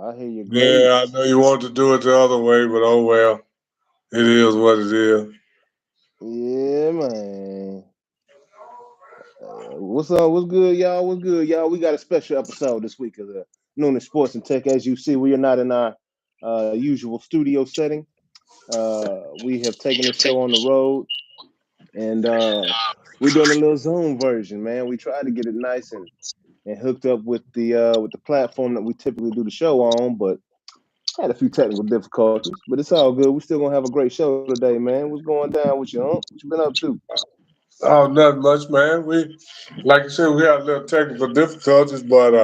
I hear your Yeah, I grades. know you want to do it the other way, but oh well. It is what it is. Yeah, man. What's up? What's good, y'all? What's good, y'all? We got a special episode this week of the Noonish Sports and Tech. As you see, we are not in our usual studio setting. We have taken the show on the road, and we're doing a little Zoom version, man. We tried to get it nice and hooked up with the platform that we typically do the show on, but had a few technical difficulties. But it's all good. We're still gonna have a great show today, man. What's going down with you, huh? What you been up to? Oh, nothing much, man. Like you said, we had a little technical difficulties, but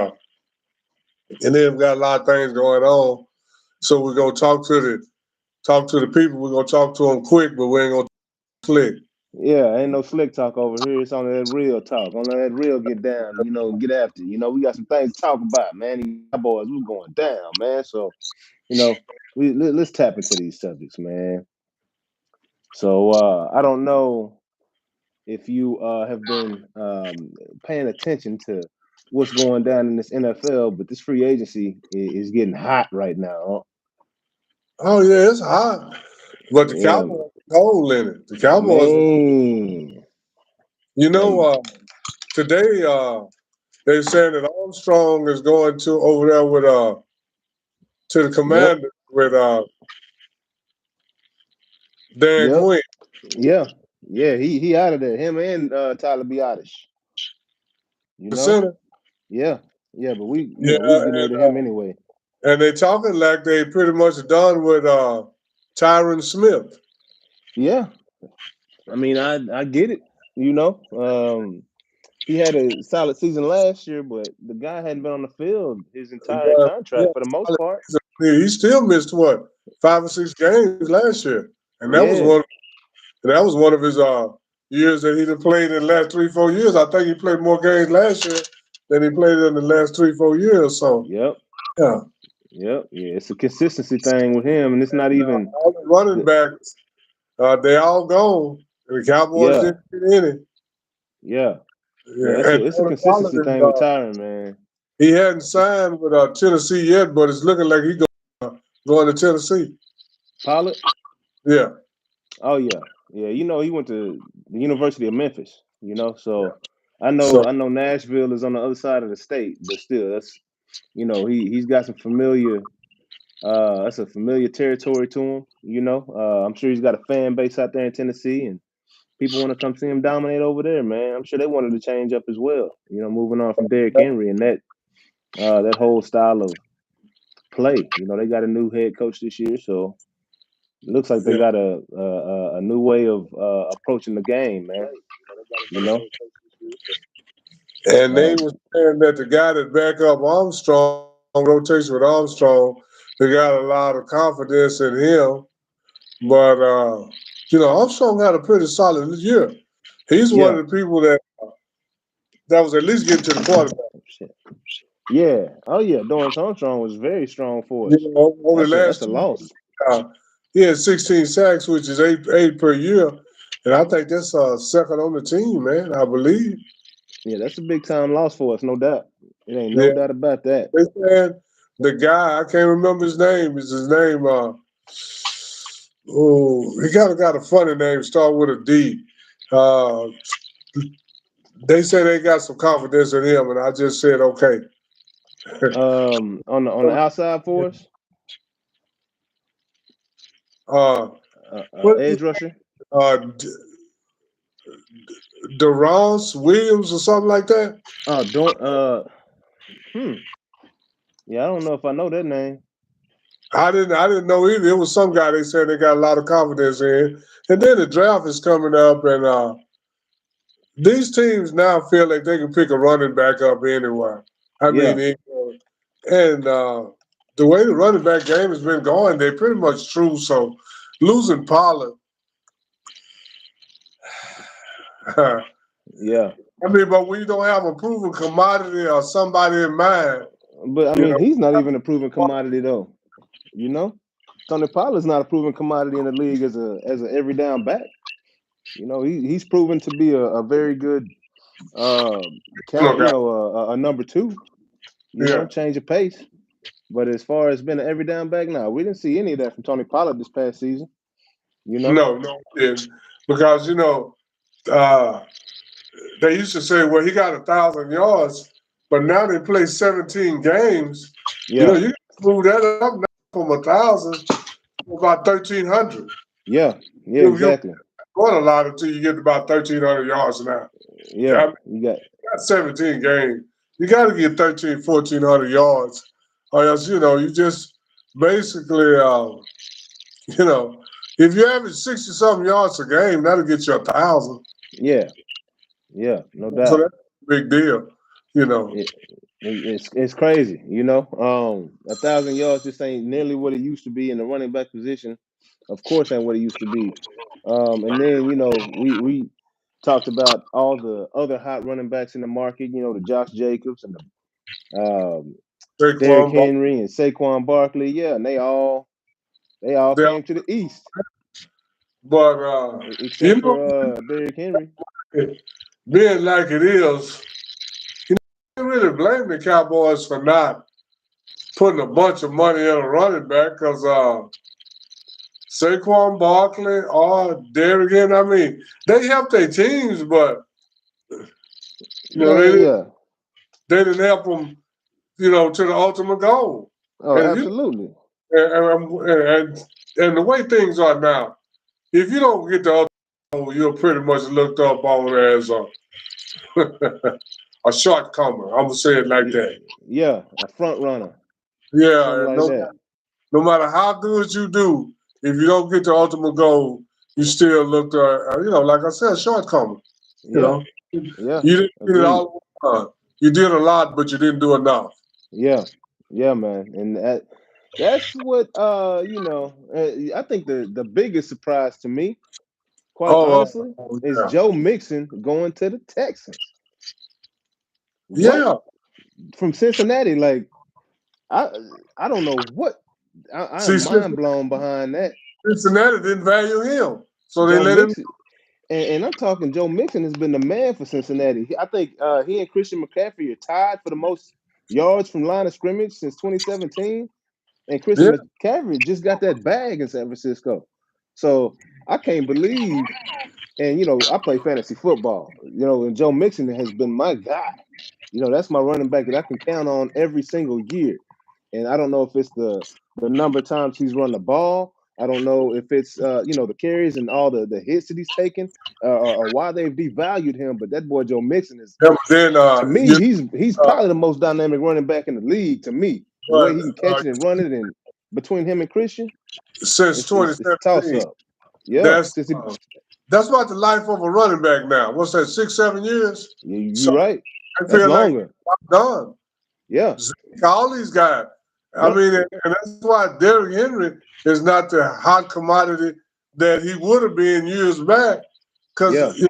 and then we got a lot of things going on. So we're gonna talk to the people. We're gonna talk to them quick, but we ain't gonna click. Yeah, ain't no slick talk over here. It's only that real talk. Only that real get down, get after. We got some things to talk about, man. These boys, we going down, man. So, let's tap into these subjects, man. So, I don't know if you have been paying attention to what's going down in this NFL, but this free agency is getting hot right now. Oh yeah, it's hot, but the Yeah, Cowboys cold in it. The Cowboys, man. you know, Hey, today they're saying that Armstrong is going to over there with to the yep, Commanders with Dan yep, Quinn, yeah, yeah. He out of there. Him and Tyler Biotish. You the know, center. yeah, yeah. But we Yeah, getting rid of him anyway. and they talking like they pretty much done with Tyron Smith. Yeah, I mean, I get it. You know, he had a solid season last year, but the guy hadn't been on the field his entire Yeah, contract for the most part. he still missed what 5 or 6 games last year, and Yeah, that was one of his years that he done played in the last 3 4 years. I think he played more games last year than he played in the last 3 4 years. So yep, yeah, yep, yeah. It's a consistency thing with him, and it's not even all the running the backs they all gone. The Cowboys yeah, didn't get any. yeah, yeah. Yeah, and It's a Tony Pollard consistency is, thing with Tyron, man. he hadn't It's signed with Tennessee yet, but it's looking like he's going to Tennessee. Pollard. Yeah, Oh yeah, yeah. He went to the University of Memphis. So so I know Nashville is on the other side of the state, but still, that's he's got some familiar. That's a familiar territory to him. I'm sure he's got a fan base out there in Tennessee, and people want to come see him dominate over there, man. I'm sure they wanted to change up as well. Moving on from Derrick Henry and that whole style of play. They got a new head coach this year, so it looks like they yeah. got a new way of approaching the game, man. You know, And they um, were saying that the guy that back up Armstrong, rotation with Armstrong, they got a lot of confidence in him. But Armstrong had a pretty solid year. He's one yeah, of the people that was at least getting to the quarterback. shit. Yeah, oh yeah. Dorrance Armstrong was very strong for You us. know, over the That's last a 2 years, loss. he had 16 sacks, which is eight per year, and I think that's second on the team, man. I believe. Yeah, that's a big time loss for us, no doubt. It ain't no Yeah, doubt about that. they said the guy I can't remember his name. Is his name? Oh, he got a funny name. Start with a D. Uh, they say they got some confidence in him, and I just said okay. On the outside for us, uh, what edge rusher. uh, DeRoss Williams or something like that? Oh, don't. Hmm. Yeah, I don't know if I know that name. I didn't know either. It was some guy they said they got a lot of confidence in. And then the draft is coming up, and these teams now feel like they can pick a running back up anywhere. I mean, Yeah. and the way the running back game has been going, they're pretty much true. So losing Pollard, I Yeah. mean, but when you don't have a proven commodity or somebody in mind, But I you mean, know, he's not even a proven commodity though. You know, Tony Pollard's not a proven commodity in the league as a every down back. He's proven to be a very good uh you know, count. guy. A number two. Yeah. Change of pace. But as far as being an every down back, now we didn't see any of that from Tony Pollard this past season. You know? No, it didn't. Because uh, they used to say, well, he got 1,000 yards, but now they play 17 games. Yeah. You can move that up now from 1,000 to about 1,300. Yeah. Yeah. You Exactly. going a lot until you get about 1,300 yards now. Yeah. I mean, You got 17 games. You got to get 1,400 yards, or else you just basically if you average 60 something yards a game, that'll get you 1,000. yeah. Yeah. No So doubt. that's a big deal. It's crazy, 1,000 yards just ain't nearly what it used to be in the running back position. Of course, ain't what it used to be. And then we talked about all the other hot running backs in the market. The Josh Jacobs and the Derrick Saquon, Henry and Saquon Barkley. Yeah, and they all they came to the East but except you know, for Derrick Henry. being like it is, you can't really blame the Cowboys for not putting a bunch of money in a running back because Saquon Barkley or Derrick Henry, I mean, they helped their teams, but Man, yeah. they didn't help them, to the ultimate goal. Oh, And you absolutely. and the way things are now, if you don't get the ultimate goal, you're pretty much looked up on as a shortcomer. I'm gonna say it like that. Yeah, a front runner, something Yeah, and like that. no matter how good you do, if you don't get the ultimate goal, you still looked, like I said, a shortcomer. You Yeah, know, yeah, you didn't get it agreed. all the time. You did a lot, but you didn't do enough. Yeah, yeah, man, and that's what I think the biggest surprise to me, quite Oh, honestly, is Joe Mixon going to the Texans. What yeah. from Cincinnati? Like I I don't know what I'm See, mind blown behind that. Cincinnati didn't value him, so they Joe let him. Mixon, and I'm talking Joe Mixon has been the man for Cincinnati. I think he and Christian McCaffrey are tied for the most yards from line of scrimmage since 2017. And Yeah, Christian McCaffrey just got that bag in San Francisco. So I can't believe, and I play fantasy football, and Joe Mixon has been my guy. That's my running back that I can count on every single year. And I don't know if it's the number of times he's run the ball. I don't know if it's the carries and all the hits that he's taken, or why they've devalued him. But that boy Joe Mixon is, yeah, but then to me, he's probably the most dynamic running back in the league. To me, the way but he can catch it and run it, and between him and Christian, since it's a toss 2017, up. Yeah, that's since he, that's about the life of a running back now. What's that? 6, 7 years. So you're right. I That's feel like longer. I'm done. Yeah, Zeke, all these guys. I yep, mean, and that's why Derrick Henry is not the hot commodity that he would have been years back. Because yeah.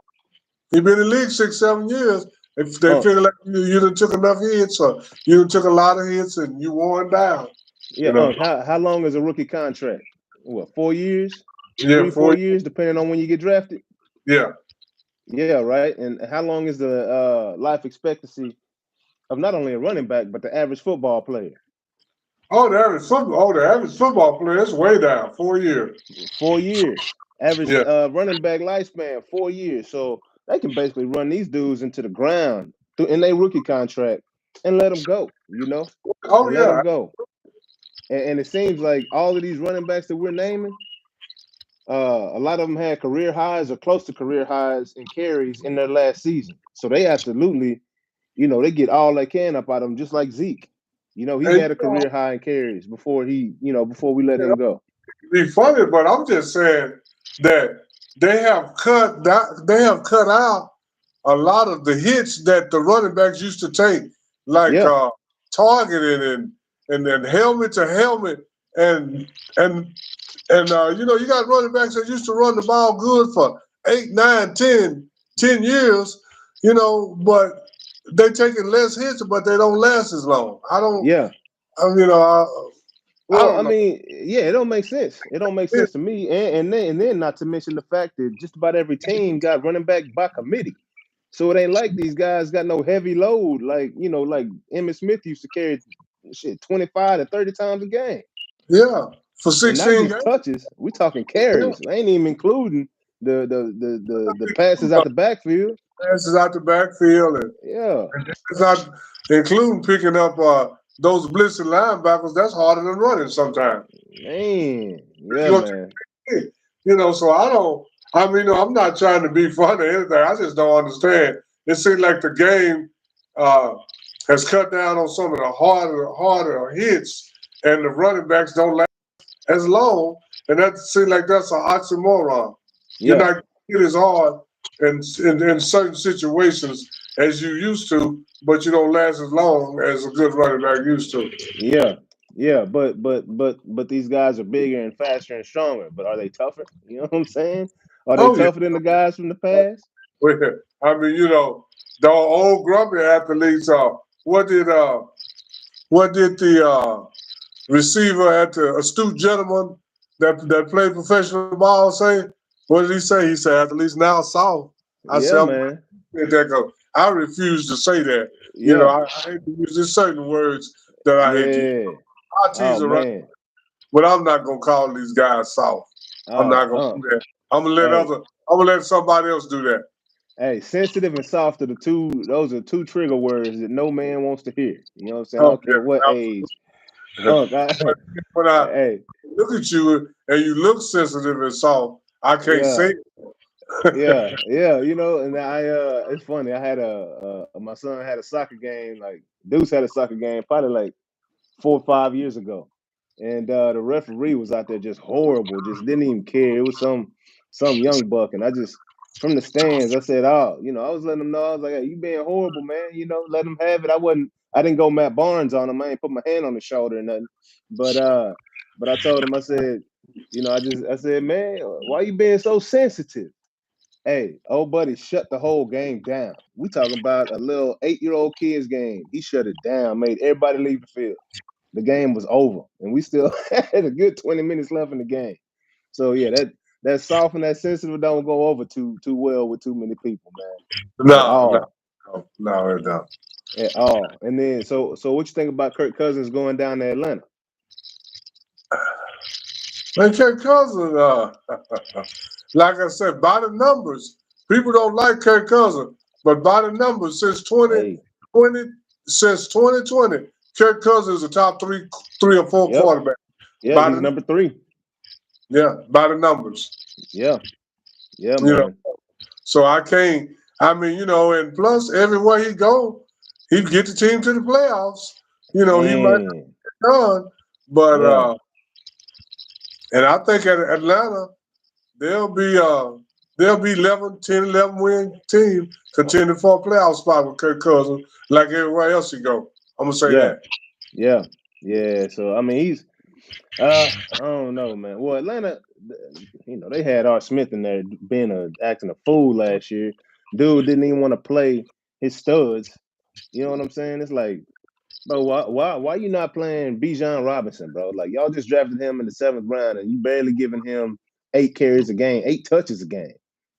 he been in the league 6, 7 years. If they Uh, feel like you done took enough hits, or you done took a lot of hits, and you worn down. yeah. You know, How long is a rookie contract? What, 4 years? yeah, Three, for 4 years, depending on when you get drafted. yeah. Yeah, right. And how long is the life expectancy of not only a running back but the average football player? The average football player is way down. 4 years. 4 years. Average Yeah. running back lifespan 4 years. So they can basically run these dudes into the ground in their rookie contract and let them go. Oh And let yeah. them go. And it seems like all of these running backs that we're naming, a lot of them had career highs or close to career highs in carries in their last season. So they absolutely, they get all they can up out of them, just like Zeke. He And had a career high in carries before we let him go. be funny, but I'm just saying that they have cut out a lot of the hits that the running backs used to take, like Yeah, targeting and then helmet to helmet and and you got running backs that used to run the ball good for 8, 9, 10 years, but they taking less hits, but they don't last as long. yeah. I Well, don't I know. mean, yeah, it don't make sense. It don't make sense to me. And then not to mention the fact that just about every team got running back by committee. So it ain't like these guys got no heavy load like like Emmitt Smith used to carry shit 25 to 30 times a game. Yeah, for And not 16 just games. touches, we talking Yeah. carries. I ain't even including the passes out the backfield. Passes out the backfield, and Yeah, it's not including picking up those blitzing linebackers. That's harder than running sometimes. man. Yeah, You man. know, so I don't. I mean, I'm not trying to be funny or anything. I just don't understand. It seems like the game uh, has cut down on some of the harder hits, and the running backs don't last as long. And that seems like that's an oxymoron. You're Yeah, not hit as hard in certain situations as you used to, but you don't last as long as a good running back used to. yeah, yeah. But these guys are bigger and faster and stronger. But are they tougher? You know what I'm saying? Are they Oh yeah. tougher than the guys from the past? I mean, the old grumpy athletes. What did the receiver at the astute gentleman that played professional ball say? What did he say? He said, "Athletes now soft." I Yeah, said, "I'm man. that go." I refuse to say that. Yeah, I hate to use there's certain words that I hate to use. yeah. I Oh tease around, man. but I'm not gonna call these guys soft. I'm Oh, not gonna do that. hey, I'm gonna let somebody else do that. hey. Sensitive and soft are the two. Those are two trigger words that no man wants to hear. You know what I'm saying? I Oh don't care what age. yeah. When I Hey, look at you and you look sensitive and soft, I can't yeah. say it. Yeah, and it's funny. I had my son had a soccer game, like Deuce had a soccer game probably like 4 or 5 years ago. And the referee was out there just horrible, just didn't even care. It was some young buck, and I just from the stands, I said, "Oh, I was letting him know. I was like, hey, you being horrible, man. Let him have it." I didn't go Matt Barnes on him. I ain't put my hand on his shoulder or nothing. But I told him, I said, I said, man, why you being so sensitive? Hey, old buddy shut the whole game down. We talking about a little 8-year-old kid's game. He shut it down, made everybody leave the field. The game was over, and we still had a good 20 minutes left in the game. So yeah, that soft and that sensitive don't go over too well with too many people, man. At No, no, all, no, it don't. at all. And then so what you think about Kirk Cousins going down to Atlanta? Man, Kirk Cousins, like I said, by the numbers, people don't like Kirk Cousins, but by the numbers, Hey, 20, since 2020, Kirk Cousins is a top three or four yep, quarterback. yeah, By he's the number 3. yeah, by the numbers, Yeah, yeah, you know. man. So I can't. I mean, and plus everywhere he go, he get the team to the playoffs. He might Man, not done, but yeah. and I think at Atlanta. They'll be they'll be 11, 10, 11 win team contending for a playoff spot with Kirk Cousins, like everywhere else he go. I'm gonna say Yeah, that. yeah, yeah. So I mean, he's I don't know, man. Well, Atlanta, they had Art Smith in there being acting a fool last year. Dude didn't even want to play his studs. You know what I'm saying? It's like, bro, why you not playing Bijan Robinson, bro? Like y'all just drafted him in the 7th round, and you barely giving him 8 carries a game, 8 touches a game.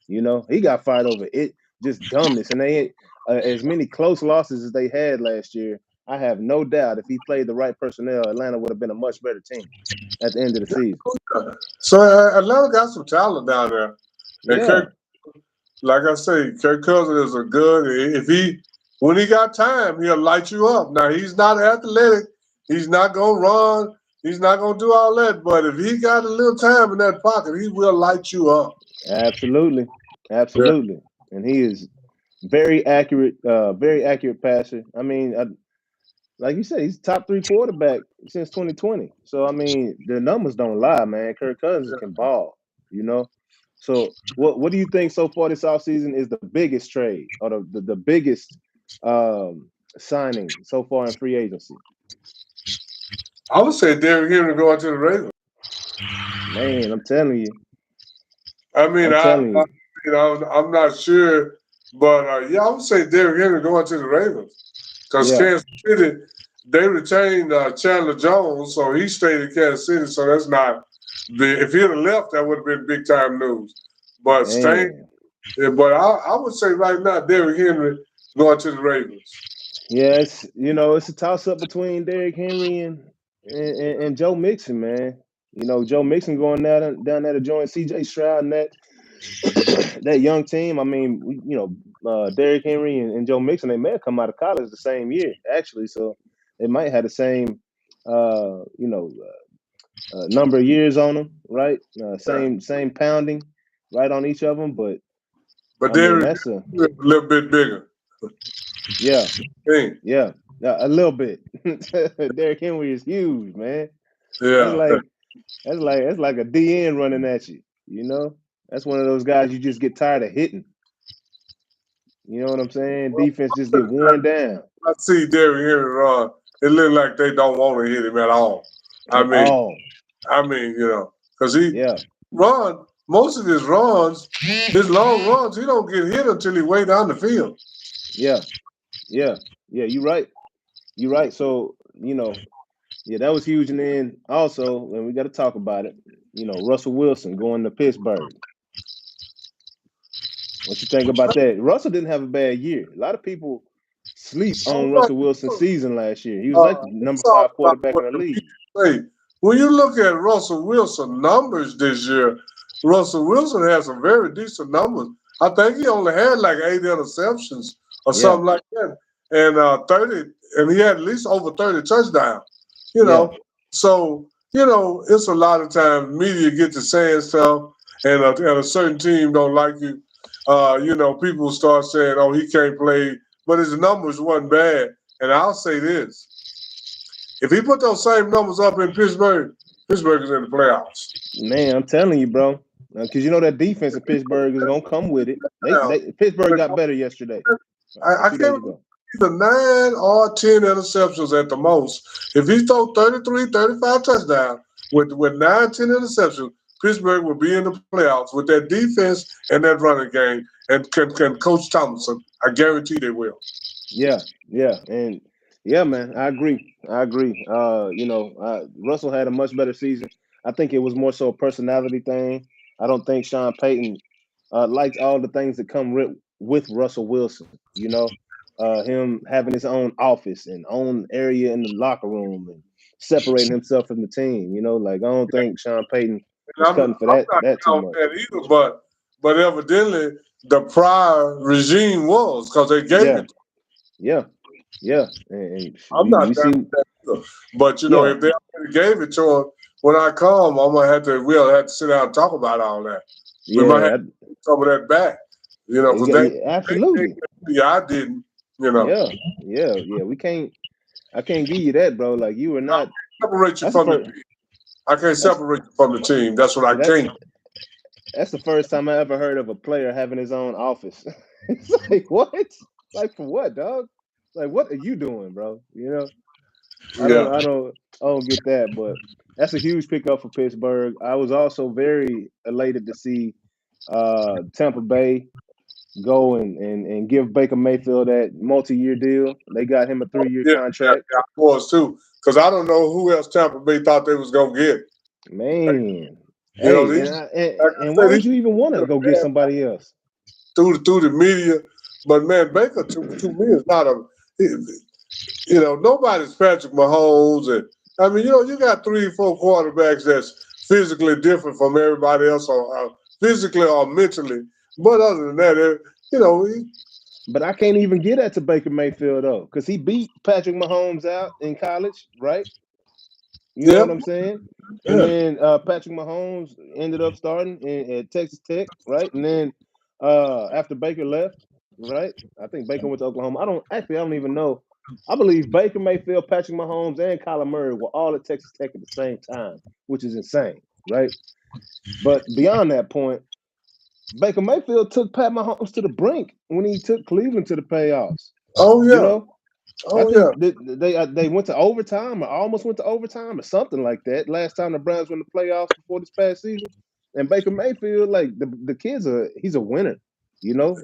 He got fired over it, just dumbness, and they as many close losses as they had last year. I have no doubt if he played the right personnel, Atlanta would have been a much better team at the end of the season. So Atlanta got some talent down there, and Yeah, like I say, Kirk Cousins is a good. When he got time, he'll light you up. Now he's not athletic. He's not gonna run. He's not gonna do all that. But if he got a little time in that pocket, he will light you up. absolutely, Yeah. absolutely, and he is very accurate passer. I mean, like you said, he's top 3 quarterback since 2020. So I mean, the numbers don't lie, man. Kirk Cousins can ball, you know. So what do you think so far this offseason is the biggest trade or the biggest signing so far in free agency? I would say Derrick Henry going to the Ravens. Man, I'm telling you, I mean, I'm telling you. I'm not sure, but yeah, I would say Derrick Henry going to the Ravens because Yeah, Kansas City they retained Chandler Jones, so he stayed in Kansas City. So that's not if he'd have left, that would have been big time news. But staying, man. yeah, but I would say right now Derrick Henry going to the Ravens. Yeah, it's a toss up between Derrick Henry and Joe Mixon, man. Joe Mixon going down there to join C.J. Stroud and that that young team. I mean, Derrick Henry and Joe Mixon, they may have come out of college the same year, actually. So they might have the same, uh, you know, number of years on them, right? Same pounding, right on each of them. But But I mean, Derrick that's a a little bit bigger. yeah, Hey, yeah, a little bit. Derrick Henry is huge, man. That's yeah. like that's like a DN running at you. That's one of those guys you just get tired of hitting. You know what I'm saying? Defense just get worn down I see Derrick Henry run. It look like they don't want to hit him at all. I at mean, all. because he Yeah, run most of his runs, his long runs, he don't get hit until he way down the field. yeah, yeah, yeah. You're right. You're right. So yeah, that was huge. And then also, and we got to talk about it. Russell Wilson going to Pittsburgh. What you think about that? Russell didn't have a bad year. A lot of people sleep All on right. Russell Wilson's season last year. He was like the number It's all 5 about quarterback what in the the league. people say. When you look at Russell Wilson numbers this year, Russell Wilson has some very decent numbers. I think he only had like 8 interceptions or Yeah, something like that, and 30, and he had at least over 30 touchdowns. You yeah, know, so it's a lot of times media get to saying stuff, and a certain team don't like you. People start saying, "Oh, he can't play," but his numbers wasn't bad. And I'll say this: if he put those same numbers up in Pittsburgh, Pittsburgh is in the playoffs. man, I'm telling you, bro. Because that defense of Pittsburgh is gonna come with it. Now, Pittsburgh got better yesterday, I two can't days remember ago. either 9 or 10 interceptions at the most. If he throw 33, 35 touchdowns with 9, 10 interceptions, Pittsburgh will be in the playoffs with that defense and that running game. And can Coach Thompson, I guarantee they will. Yeah, yeah, and yeah, man, I agree. I agree. Russell had a much better season. I think it was more so a personality thing. I don't think Sean Payton likes all the things that come with Russell Wilson. Him having his own office and own area in the locker room and separating himself from the team. Like I don't think Sean Payton And was I'm cutting for I'm that not that too counting much. that either, but evidently the prior regime was because they gave Yeah, it. yeah, yeah, and I'm we not see. down with that either. But Yeah, if they already gave it to him, when I come, we'll have to sit down and talk about all that. We might have yeah, to take some of that back, because yeah, they absolutely. yeah, I didn't, you know. Yeah, yeah, yeah. I can't give you that, bro. Like you were I not. can't separate you That's the from the first. team. I can't That's separate you from the team. That's what I that. can't. That's the first time I ever heard of a player having his own office. It's like what? Like for what, dog? Like what are you doing, bro? I don't, Yeah. I don't, I don't get that. But that's a huge pickup for Pittsburgh. I was also very elated to see Tampa Bay go and give Baker Mayfield that multi-year deal. They got him a 3-year Yeah, yeah, contract. yeah, I was too. Because I don't know who else Tampa Bay thought they was gonna get. Man, hey, These like and I why say, would these you even want to go get somebody else? through the media. But man, Baker to me is not a nobody's Patrick Mahomes, and I mean you got 3 or 4 quarterbacks that's physically different from everybody else, or physically or mentally. But other than that, But I can't even get that to Baker Mayfield though, because he beat Patrick Mahomes out in college, right? You know yeah, what I'm saying? And yeah, then Patrick Mahomes ended up starting at Texas Tech, right? And then after Baker left, right? I think Baker went to Oklahoma. I don't even know. I believe Baker Mayfield, Patrick Mahomes, and Kyler Murray were all at Texas Tech at the same time, which is insane, right? But beyond that point, Baker Mayfield took Pat Mahomes to the brink when he took Cleveland to the playoffs. oh You yeah, know, I oh yeah, think they went to overtime or almost went to overtime or something like that. Last time the Browns were in the playoffs before this past season, and Baker Mayfield, like the kid's he's a winner.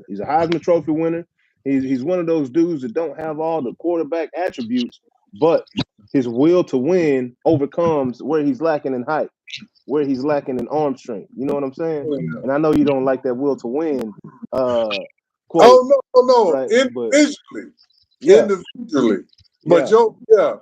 He's a Heisman Trophy winner. He's one of those dudes that don't have all the quarterback attributes, but his will to win overcomes where he's lacking in height, where he's lacking in arm strength. You know what I'm saying? oh yeah. And I know you don't like that will to win uh, quote, Oh no, no, no, right? But individually. Yeah. individually. But Yeah.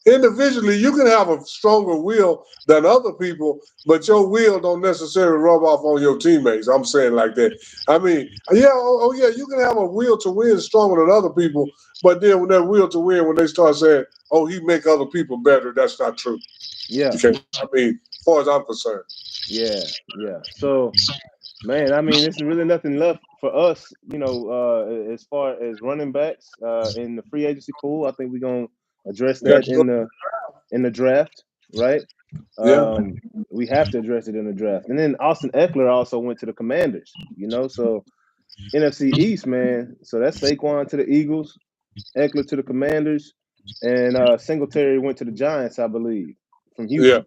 individually you can have a stronger will than other people, but your will don't necessarily rub off on your teammates. I'm saying like that. I mean, yeah, yeah, you can have a will to win stronger than other people, but then when that will to win, when they start saying, "Oh, he make other people better," that's not true. Yeah. Okay, I mean, as far as I'm concerned. Yeah. Yeah. So, man, I mean, there's really nothing left for us, as far as running backs in the free agency pool. I think we're gonna address that That's in the draft, right? yeah, We have to address it in the draft. And then Austin Eckler also went to the Commanders, so NFC East, man. So that's Saquon to the Eagles, Eckler to the Commanders, and Singletary went to the Giants, I believe, from yeah, Houston,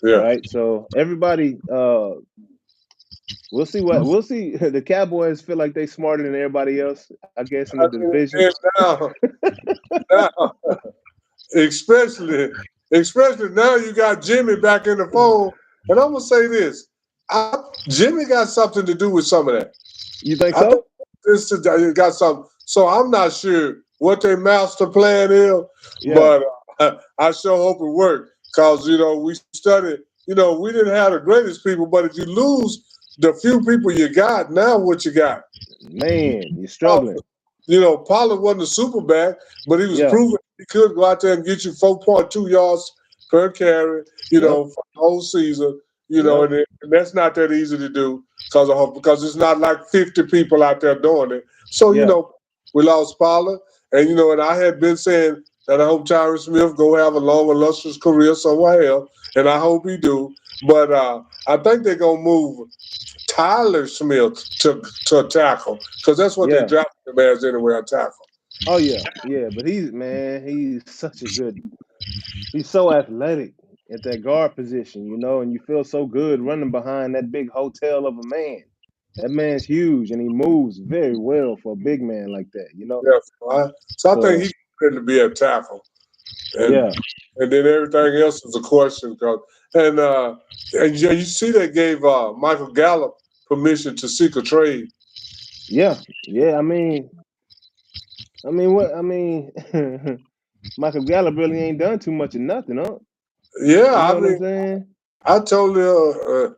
yeah. right? So everybody, we'll see we'll see. The Cowboys feel like they smarter than everybody else, I guess, in the I division. mean, now, especially, especially now you got Jimmy back in the fold. And I'm gonna say this: Jimmy got something to do with some of that. You think I think so? this got something. So I'm not sure what their master plan is, Yeah, but I sure hope it works. Cause we studied. We didn't have the greatest people, but if you lose the few people you got, now what you got? man, you're struggling. Pollard wasn't a super back, but he was Yeah, proving he could go out there and get you 4.2 yards per carry, yep, for the whole season, yep, and that's not that easy to do because it's not like 50 people out there doing it. So, yeah, we lost Pollard, and I had been saying that I hope Tyron Smith go have a long, illustrious career somewhere else, and I hope he do. But I think they're going to move Tyler Smith to tackle because that's what they yeah. drafted him as anyway, a tackle. Oh yeah, yeah. But he's such a good. He's so athletic at that guard position, and you feel so good running behind that big hotel of a man. That man's huge and he moves very well for a big man like that. Yeah, so I think So he's ready to be a tackle, and yeah, and then everything else is a question. And you see they gave Michael Gallup permission to seek a trade. yeah, yeah. What? Michael Gallup really ain't done too much of nothing, huh? Yeah, You know I what I'm mean, saying? I totally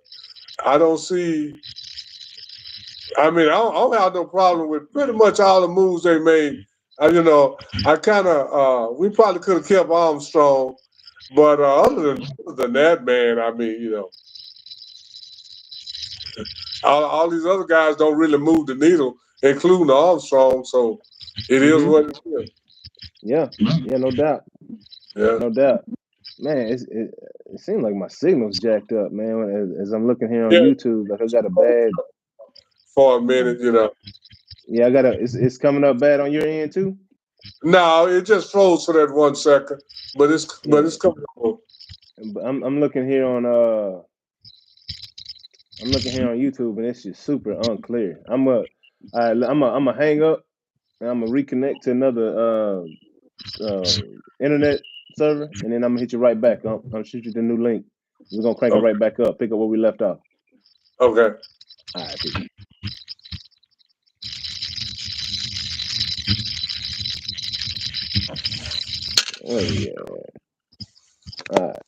I don't see. I mean, I don't have no problem with pretty much all the moves they made. I kind of we probably could have kept Armstrong, but other than that, man, I mean, all these other guys don't really move the needle, including Armstrong. So it is Mm-hmm. what it is. Yeah, yeah, no doubt, Yeah, no doubt. Man, it seems like my signal's jacked up, man. As I'm looking here on yeah. YouTube, like I got a bad. For a minute. Yeah, I got a. It's coming up bad on your end too. No, it just froze for that 1 second, but it's Yeah, coming on. but I'm looking here on I'm looking here on YouTube and it's just super unclear. I'm a hang up and I'm gonna reconnect to another internet server and then I'm gonna hit you right back. I'm shoot you the new link. We're gonna crank it Okay, right back up. Pick up where we left off. okay. All right, peace. Where we at? All right.